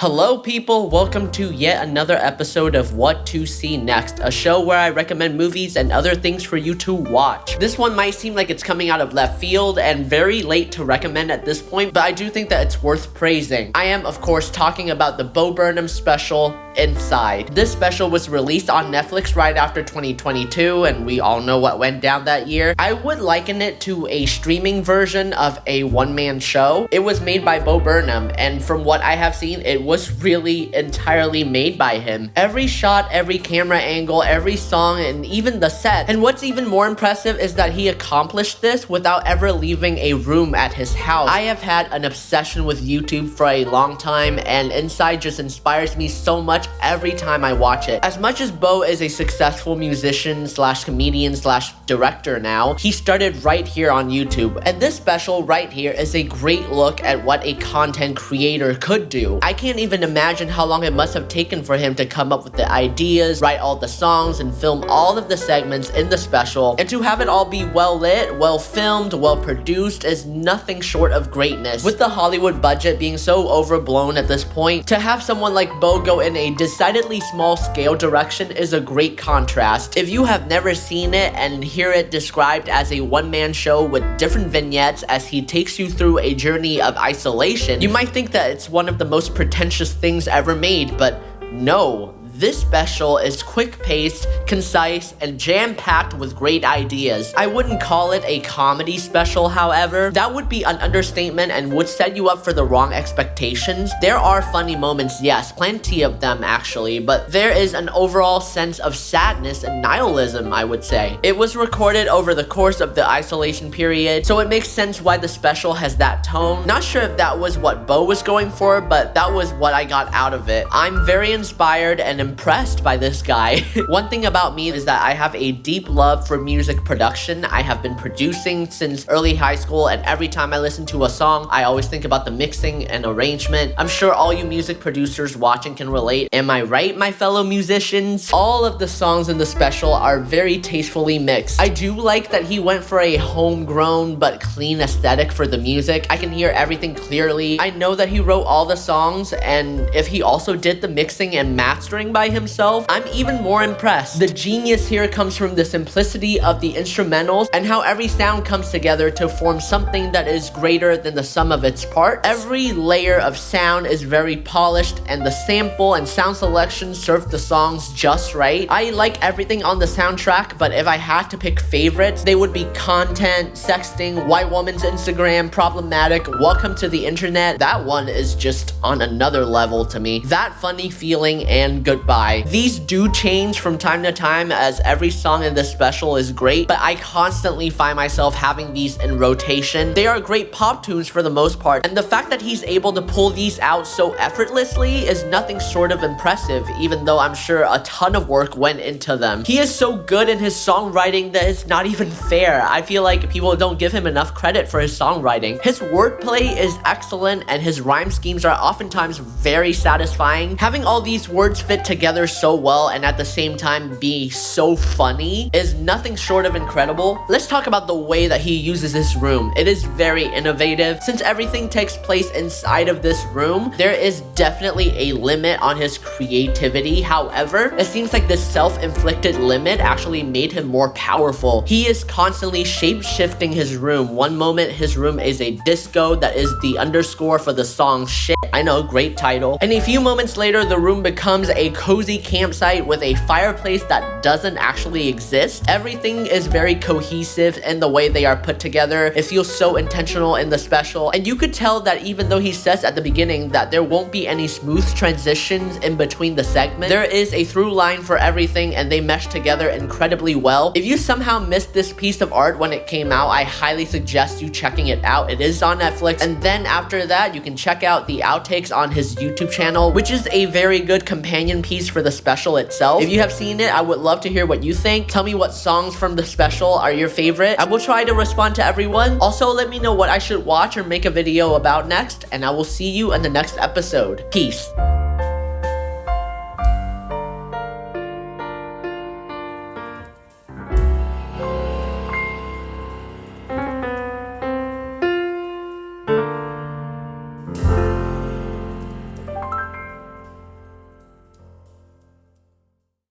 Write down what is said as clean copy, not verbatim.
Hello people, welcome to yet another episode of What to See Next, a show where I recommend movies and other things for you to watch. This one might seem like it's coming out of left field and very late to recommend at this point, but I do think that it's worth praising. I am, of course, talking about the Burhnam special, Inside. This special was released on Netflix right after 2022, and we all know what went down that year. I would liken it to a streaming version of a one-man show. It was made by Burhnam, and from what I have seen, it was really entirely made by him. Every shot, every camera angle, every song, and even the set. And what's even more impressive is that he accomplished this without ever leaving a room at his house. I have had an obsession with YouTube for a long time, and Inside just inspires me so much every time I watch it. As much as Bo is a successful musician slash comedian slash director now, he started right here on YouTube. And this special right here is a great look at what a content creator could do. I can't even imagine how long it must have taken for him to come up with the ideas, write all the songs, and film all of the segments in the special. And to have it all be well lit, well filmed, well produced is nothing short of greatness. With the Hollywood budget being so overblown at this point, to have someone like Bo go in a decidedly small scale direction is a great contrast. If you have never seen it and hear it described as a one-man show with different vignettes as he takes you through a journey of isolation, you might think that it's one of the most pretentious things ever made, but no. This special is quick-paced, concise, and jam-packed with great ideas. I wouldn't call it a comedy special, however. That would be an understatement and would set you up for the wrong expectations. There are funny moments, yes, plenty of them actually, but there is an overall sense of sadness and nihilism, I would say. It was recorded over the course of the isolation period, so it makes sense why the special has that tone. Not sure if that was what Bo was going for, but that was what I got out of it. I'm very inspired and impressed by this guy. One thing about me is that I have a deep love for music production. I have been producing since early high school, and every time I listen to a song, I always think about the mixing and arrangement. I'm sure all you music producers watching can relate. Am I right, my fellow musicians? All of the songs in the special are very tastefully mixed. I do like that he went for a homegrown but clean aesthetic for the music. I can hear everything clearly. I know that he wrote all the songs, and if he also did the mixing and mastering by himself, I'm even more impressed. The genius here comes from the simplicity of the instrumentals and how every sound comes together to form something that is greater than the sum of its parts. Every layer of sound is very polished, and the sample and sound selection serve the songs just right. I like everything on the soundtrack, but if I had to pick favorites, they would be Content, Sexting, White Woman's Instagram, Problematic, Welcome to the Internet. That one is just on another level to me. That funny feeling and Goodbye. These do change from time to time as every song in this special is great, but I constantly find myself having these in rotation. They are great pop tunes for the most part, and the fact that he's able to pull these out so effortlessly is nothing short of impressive, even though I'm sure a ton of work went into them. He is so good in his songwriting that it's not even fair. I feel like people don't give him enough credit for his songwriting. His wordplay is excellent, and his rhyme schemes are oftentimes very satisfying. Having all these words fit together so well and at the same time be so funny is nothing short of incredible. Let's talk about the way that he uses this room. It is very innovative. Since everything takes place inside of this room, there is definitely a limit on his creativity. However, it seems like this self-inflicted limit actually made him more powerful. He is constantly shape-shifting his room. One moment his room is a disco that is the underscore for the song Shit. I know, great title. And a few moments later, the room becomes a cozy campsite with a fireplace that doesn't actually exist. Everything is very cohesive in the way they are put together. It feels so intentional in the special, and you could tell that even though he says at the beginning that there won't be any smooth transitions in between the segments, there is a through line for everything, and they mesh together incredibly well. If you somehow missed this piece of art when it came out, I highly suggest you checking it out. It is on Netflix, and then after that, you can check out the outtakes on his YouTube channel, which is a very good companion piece for the special itself. If you have seen it, I would love to hear what you think. Tell me what songs from the special are your favorite. I will try to respond to everyone. Also, let me know what I should watch or make a video about next, and I will see you in the next episode. Peace.